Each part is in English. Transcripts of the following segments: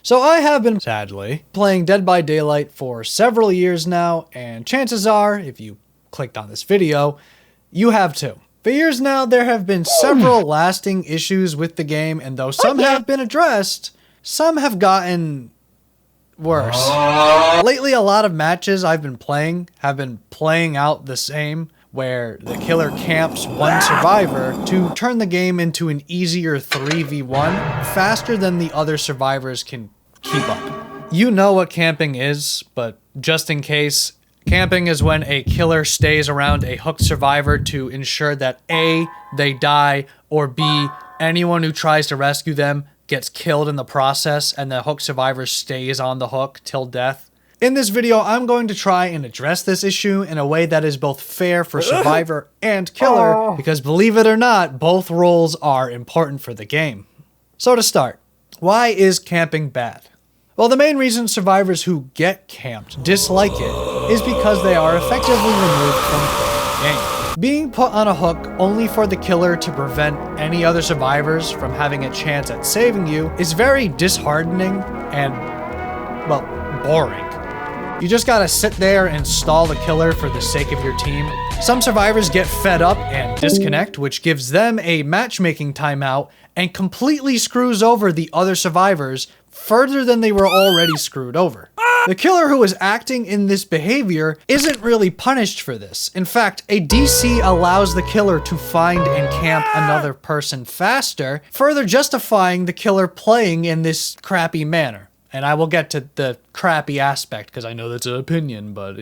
So I have been, sadly, playing Dead by Daylight for several years now, and chances are, if you clicked on this video, you have too. For years now, there have been several lasting issues with the game, and though some have been addressed, some have gotten worse. Lately, a lot of matches I've been playing have been playing out the same, where the killer camps one survivor to turn the game into an easier 3v1 faster than the other survivors can keep up. You know what camping is, but just in case, camping is when a killer stays around a hooked survivor to ensure that A, they die, or B, anyone who tries to rescue them gets killed in the process and the hooked survivor stays on the hook till death. In this video, I'm going to try and address this issue in a way that is both fair for survivor and killer, because believe it or not, both roles are important for the game. So to start, why is camping bad? Well, the main reason survivors who get camped dislike it is because they are effectively removed from the game. Being put on a hook only for the killer to prevent any other survivors from having a chance at saving you is very disheartening and, well, boring. You just gotta sit there and stall the killer for the sake of your team. Some survivors get fed up and disconnect, which gives them a matchmaking timeout and completely screws over the other survivors further than they were already screwed over. The killer who is acting in this behavior isn't really punished for this. In fact, a DC allows the killer to find and camp another person faster, further justifying the killer playing in this crappy manner. And I will get to the crappy aspect because I know that's an opinion, but...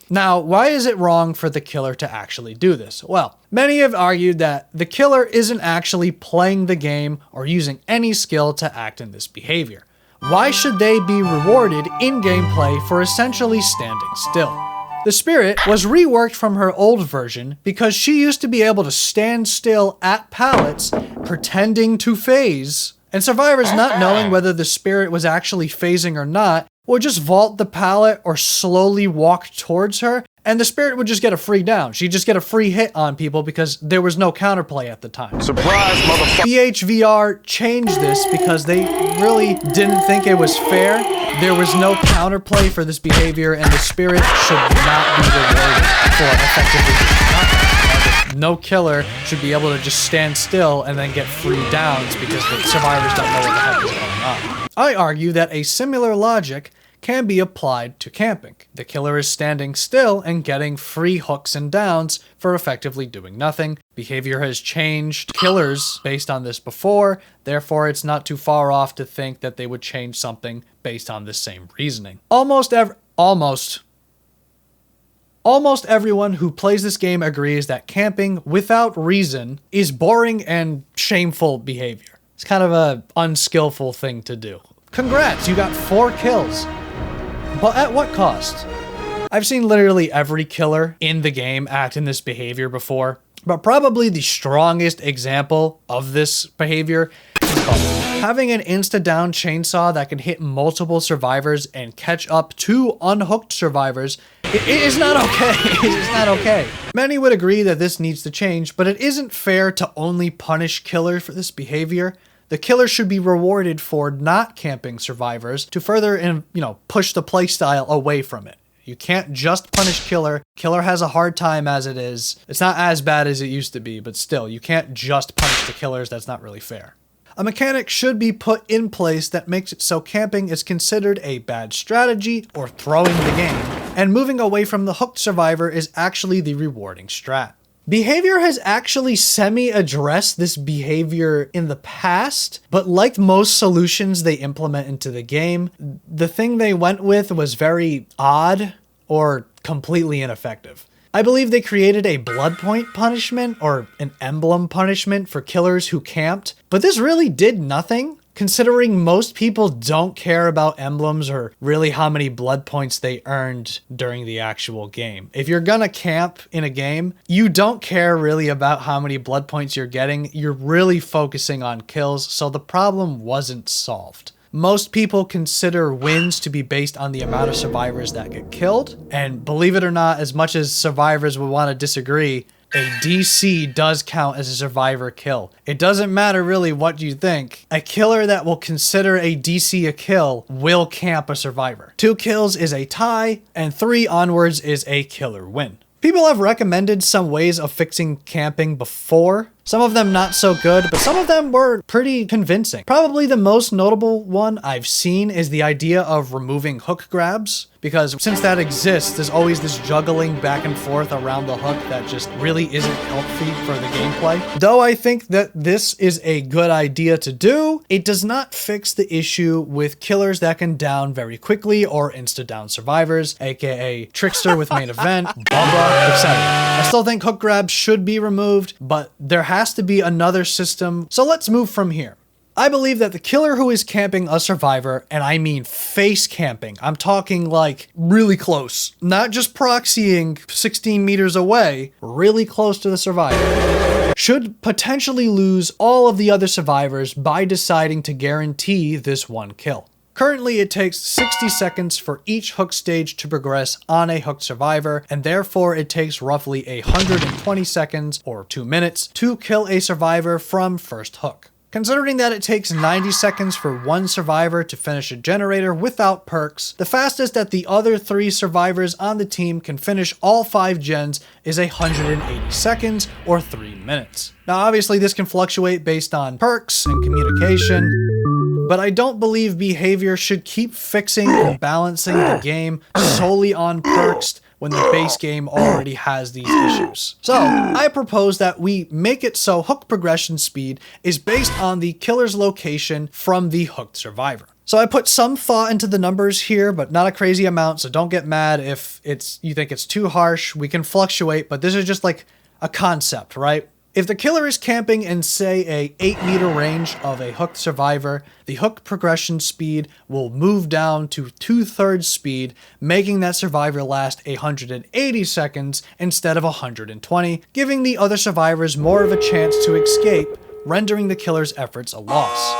Now, why is it wrong for the killer to actually do this? Well, many have argued that the killer isn't actually playing the game or using any skill to act in this behavior. Why should they be rewarded in gameplay for essentially standing still? The Spirit was reworked from her old version because she used to be able to stand still at pallets, pretending to phase, and survivors not knowing whether the Spirit was actually phasing or not would just vault the pallet or slowly walk towards her, and the Spirit would just get a free down. She'd just get a free hit on people because there was no counterplay at the time. Surprise, motherfucker! BHVR changed this because they really didn't think it was fair. There was no counterplay for this behavior, and the Spirit should not be rewarded for effectively doing nothing. No killer should be able to just stand still and then get free downs because the survivors don't know what the heck is going on. I argue that a similar logic can be applied to camping. The killer is standing still and getting free hooks and downs for effectively doing nothing. Behavior has changed killers based on this before, therefore it's not too far off to think that they would change something based on this same reasoning. Almost everyone who plays this game agrees that camping without reason is boring and shameful behavior. It's kind of an unskillful thing to do. Congrats, you got 4 kills. But at what cost? I've seen literally every killer in the game act in this behavior before, but probably the strongest example of this behavior is bubba. Having an insta-down chainsaw that can hit multiple survivors and catch up to unhooked survivors, it is not okay. It is not okay. Many would agree that this needs to change, but it isn't fair to only punish killers for this behavior. The killer should be rewarded for not camping survivors to further, push the playstyle away from it. You can't just punish killer. Killer has a hard time as it is. It's not as bad as it used to be, but still, you can't just punish the killers. That's not really fair. A mechanic should be put in place that makes it so camping is considered a bad strategy or throwing the game, and moving away from the hooked survivor is actually the rewarding strat. Behavior has actually semi-addressed this behavior in the past, but like most solutions they implement into the game, the thing they went with was very odd or completely ineffective. I believe they created a blood point punishment or an emblem punishment for killers who camped, but this really did nothing. Considering most people don't care about emblems or really how many blood points they earned during the actual game. If you're gonna camp in a game, you don't care really about how many blood points you're getting. You're really focusing on kills, so the problem wasn't solved. Most people consider wins to be based on the amount of survivors that get killed, and believe it or not, as much as survivors would want to disagree, a DC does count as a survivor kill. It doesn't matter really what you think. A killer that will consider a DC a kill will camp a survivor. 2 kills is a tie, and 3 onwards is a killer win. People have recommended some ways of fixing camping before. Some of them not so good, but some of them were pretty convincing. Probably the most notable one I've seen is the idea of removing hook grabs, because since that exists, there's always this juggling back and forth around the hook that just really isn't healthy for the gameplay. Though I think that this is a good idea to do, it does not fix the issue with killers that can down very quickly or insta-down survivors, aka Trickster with main event, Bubba, etc. I still think hook grabs should be removed, but there has to be another system, so let's move from here. I believe that the killer who is camping a survivor, and I mean face camping, I'm talking like really close, not just proxying 16 meters away, really close to the survivor, should potentially lose all of the other survivors by deciding to guarantee this one kill. Currently, it takes 60 seconds for each hook stage to progress on a hooked survivor, and therefore it takes roughly 120 seconds, or 2 minutes, to kill a survivor from first hook. Considering that it takes 90 seconds for one survivor to finish a generator without perks, the fastest that the other 3 survivors on the team can finish all 5 gens is 180 seconds, or 3 minutes. Now obviously this can fluctuate based on perks and communication, but I don't believe behavior should keep fixing and balancing the game solely on perks when the base game already has these issues. So I propose that we make it so hook progression speed is based on the killer's location from the hooked survivor. So I put some thought into the numbers here, but not a crazy amount, so don't get mad if you think it's too harsh. We can fluctuate, but this is just like a concept, right? If the killer is camping in, say, a 8-meter range of a hooked survivor, the hook progression speed will move down to 2/3 speed, making that survivor last 180 seconds instead of 120, giving the other survivors more of a chance to escape, rendering the killer's efforts a loss.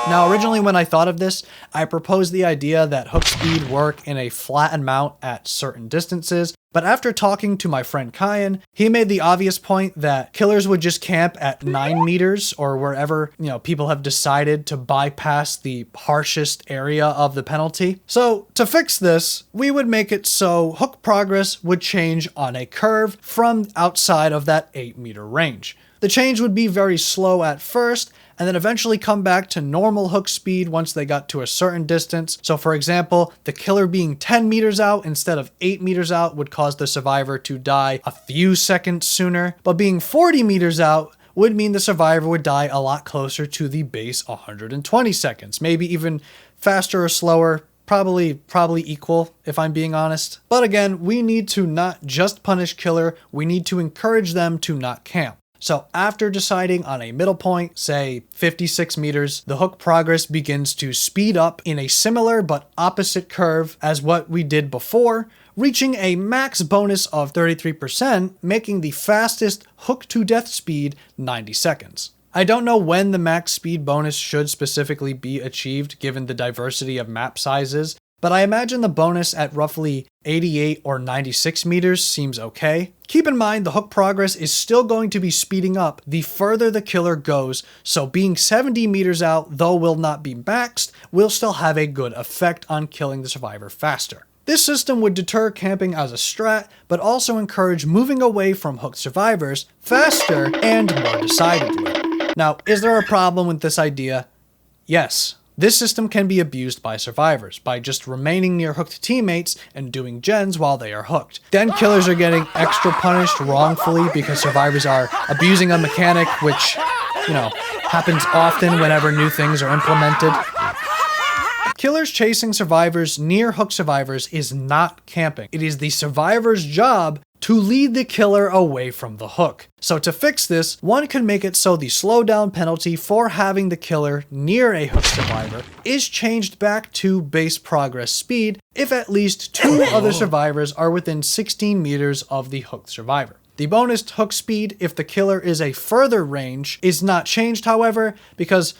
Now, originally when I thought of this, I proposed the idea that hook speed work in a flat amount at certain distances, but after talking to my friend Kyan, he made the obvious point that killers would just camp at 9 meters or wherever, people have decided to bypass the harshest area of the penalty. So to fix this, we would make it so hook progress would change on a curve from outside of that 8-meter range. The change would be very slow at first, and then eventually come back to normal hook speed once they got to a certain distance. So for example, the killer being 10 meters out instead of 8 meters out would cause the survivor to die a few seconds sooner, but being 40 meters out would mean the survivor would die a lot closer to the base 120 seconds, maybe even faster or slower. Probably equal, if I'm being honest. But again, we need to not just punish killer, we need to encourage them to not camp. So after deciding on a middle point, say 56 meters, the hook progress begins to speed up in a similar but opposite curve as what we did before, reaching a max bonus of 33%, making the fastest hook to death speed 90 seconds. I don't know when the max speed bonus should specifically be achieved given the diversity of map sizes, but I imagine the bonus at roughly 88 or 96 meters seems okay. Keep in mind the hook progress is still going to be speeding up the further the killer goes, so being 70 meters out, though will not be maxed, will still have a good effect on killing the survivor faster. This system would deter camping as a strat, but also encourage moving away from hooked survivors faster and more decidedly. Now, is there a problem with this idea? Yes. This system can be abused by survivors, by just remaining near hooked teammates and doing gens while they are hooked. Then killers are getting extra punished wrongfully because survivors are abusing a mechanic, which, happens often whenever new things are implemented. Killers chasing survivors near hooked survivors is not camping. It is the survivor's job to lead the killer away from the hook. So to fix this, one could make it so the slowdown penalty for having the killer near a hooked survivor is changed back to base progress speed if at least 2 other survivors are within 16 meters of the hooked survivor. The bonus hook speed if the killer is a further range is not changed, however, because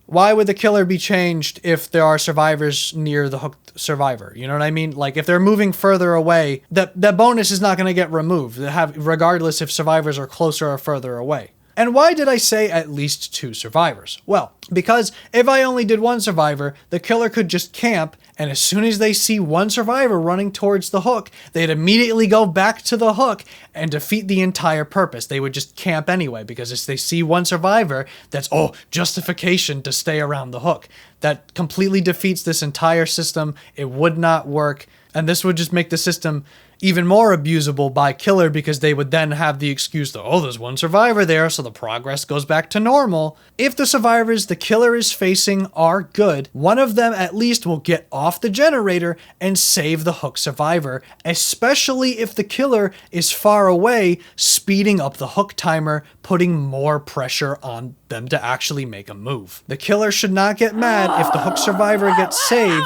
Why would the killer be changed if there are survivors near the hooked survivor? You know what I mean? Like, if they're moving further away, that bonus is not going to get removed, regardless if survivors are closer or further away. And why did I say at least 2 survivors? Well, because if I only did 1 survivor, the killer could just camp, and as soon as they see 1 survivor running towards the hook, they'd immediately go back to the hook and defeat the entire purpose. They would just camp anyway, because if they see 1 survivor, that's, justification to stay around the hook. That completely defeats this entire system. It would not work, and this would just make the system even more abusable by killer, because they would then have the excuse that, there's 1 survivor there, so the progress goes back to normal. If the survivors the killer is facing are good, one of them at least will get off the generator and save the hook survivor, especially if the killer is far away, speeding up the hook timer, putting more pressure on them to actually make a move. The killer should not get mad if the hook survivor gets saved.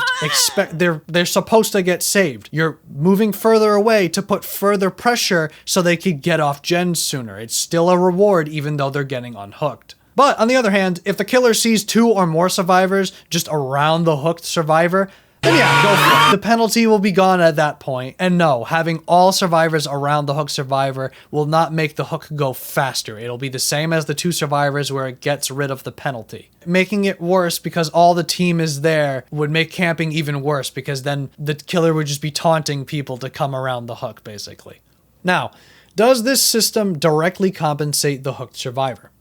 They're supposed to get saved. You're moving further away to put further pressure so they could get off gens sooner. It's still a reward even though they're getting unhooked. But on the other hand, if the killer sees 2 or more survivors just around the hooked survivor, then yeah, go for it. The penalty will be gone at that point. And no, having all survivors around the hook survivor will not make the hook go faster. It'll be the same as the 2 survivors where it gets rid of the penalty. Making it worse because all the team is there would make camping even worse, because then the killer would just be taunting people to come around the hook, basically. Now, does this system directly compensate the hooked survivor?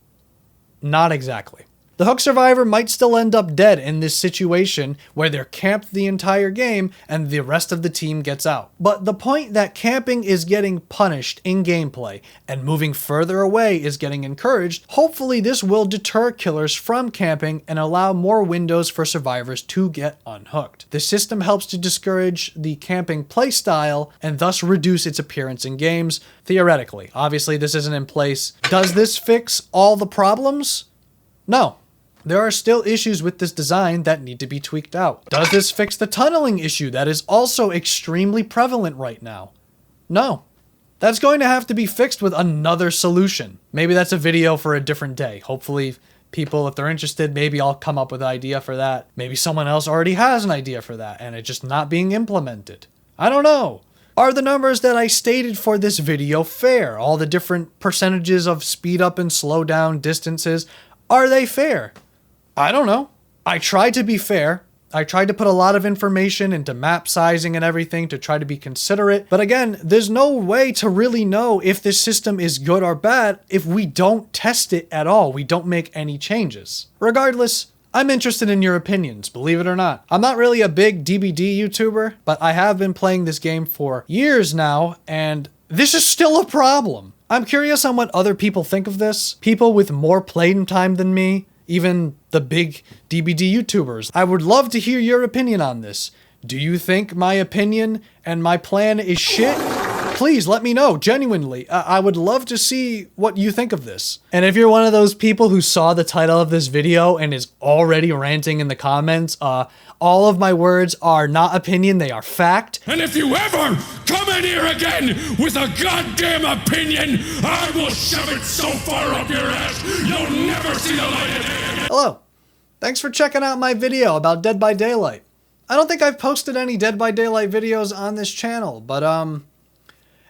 Not exactly. The hook survivor might still end up dead in this situation where they're camped the entire game and the rest of the team gets out. But the point that camping is getting punished in gameplay and moving further away is getting encouraged, hopefully this will deter killers from camping and allow more windows for survivors to get unhooked. The system helps to discourage the camping playstyle and thus reduce its appearance in games, theoretically. Obviously this isn't in place. Does this fix all the problems? No. There are still issues with this design that need to be tweaked out. Does this fix the tunneling issue that is also extremely prevalent right now? No. That's going to have to be fixed with another solution. Maybe that's a video for a different day. Hopefully people, if they're interested, maybe I'll come up with an idea for that. Maybe someone else already has an idea for that and it's just not being implemented. I don't know. Are the numbers that I stated for this video fair? All the different percentages of speed up and slow down distances, are they fair? I don't know. I tried to be fair. I tried to put a lot of information into map sizing and everything to try to be considerate. But again, there's no way to really know if this system is good or bad if we don't test it at all. We don't make any changes. Regardless, I'm interested in your opinions, believe it or not. I'm not really a big DBD YouTuber, but I have been playing this game for years now, and this is still a problem. I'm curious on what other people think of this. People with more playing time than me. Even the big DBD YouTubers. I would love to hear your opinion on this. Do you think my opinion and my plan is shit? Please let me know, genuinely. I would love to see what you think of this. And if you're one of those people who saw the title of this video and is already ranting in the comments, all of my words are not opinion, they are fact. And if you ever come in here again with a goddamn opinion, I will shove it so far up your ass, you'll never see the light of day again. Hello. Thanks for checking out my video about Dead by Daylight. I don't think I've posted any Dead by Daylight videos on this channel, but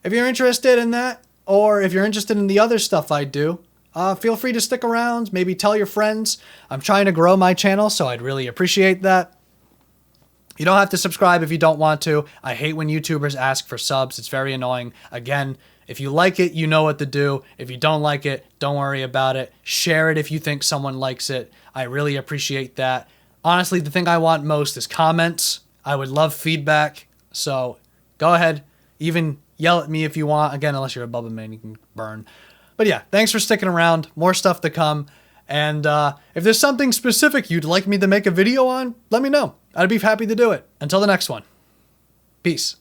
if you're interested in that, or if you're interested in the other stuff I do, feel free to stick around, maybe tell your friends. I'm trying to grow my channel, so I'd really appreciate that. You don't have to subscribe if you don't want to. I hate when YouTubers ask for subs. It's very annoying. Again, if you like it, you know what to do. If you don't like it, don't worry about it. Share it if you think someone likes it. I really appreciate that. Honestly, the thing I want most is comments. I would love feedback. So go ahead. Even yell at me if you want. Again, unless you're a Bubba man, you can burn. But yeah, thanks for sticking around. More stuff to come. And if there's something specific you'd like me to make a video on, let me know. I'd be happy to do it. Until the next one. Peace.